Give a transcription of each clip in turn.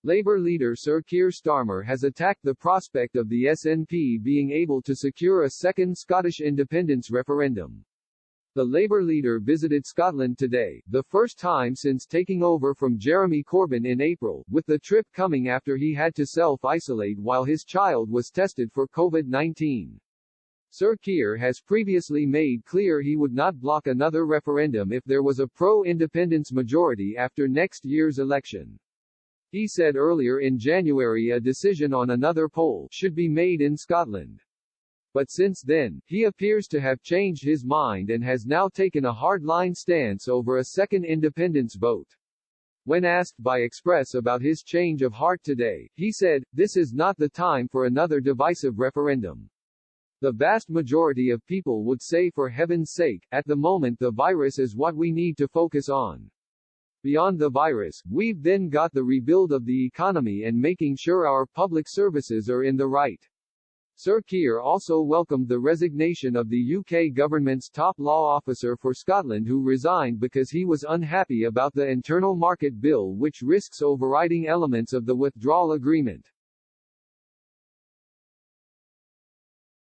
Labour leader Sir Keir Starmer has attacked the prospect of the SNP being able to secure a second Scottish independence referendum. The Labour leader visited Scotland today, the first time since taking over from Jeremy Corbyn in April, with the trip coming after he had to self-isolate while his child was tested for COVID-19. Sir Keir has previously made clear he would not block another referendum if there was a pro-independence majority after next year's election. He said earlier in January a decision on another poll should be made in Scotland. But since then, he appears to have changed his mind and has now taken a hardline stance over a second independence vote. When asked by Express about his change of heart today, he said, "This is not the time for another divisive referendum. The vast majority of people would say for heaven's sake, at the moment the virus is what we need to focus on. Beyond the virus, we've then got the rebuild of the economy and making sure our public services are in the right." Sir Keir also welcomed the resignation of the UK government's top law officer for Scotland, who resigned because he was unhappy about the internal market bill, which risks overriding elements of the withdrawal agreement.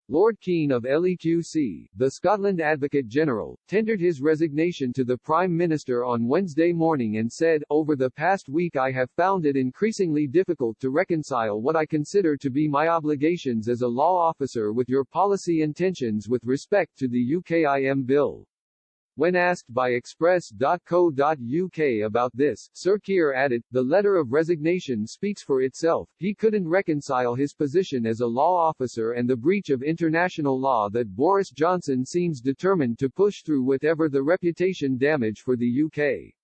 Lord Keane of LEQC, the Scotland Advocate General, tendered his resignation to the Prime Minister on Wednesday morning and said, "Over the past week I have found it increasingly difficult to reconcile what I consider to be my obligations as a law officer with your policy intentions with respect to the UKIM bill." When asked by Express.co.uk about this, Sir Keir added, "The letter of resignation speaks for itself. He couldn't reconcile his position as a law officer and the breach of international law that Boris Johnson seems determined to push through, whatever the reputation damage for the UK.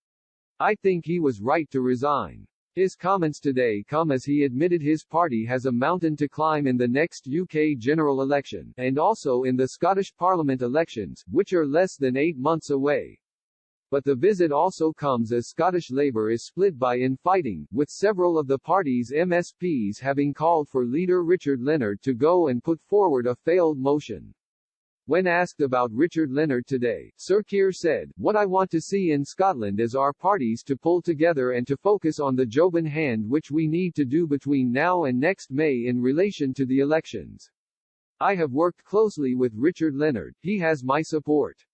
I think he was right to resign." His comments today come as he admitted his party has a mountain to climb in the next UK general election, and also in the Scottish Parliament elections, which are less than 8 months away. But the visit also comes as Scottish Labour is split by infighting, with several of the party's MSPs having called for leader Richard Leonard to go and put forward a failed motion. When asked about Richard Leonard today, Sir Keir said, "What I want to see in Scotland is our parties to pull together and to focus on the job in hand, which we need to do between now and next May in relation to the elections. I have worked closely with Richard Leonard, he has my support.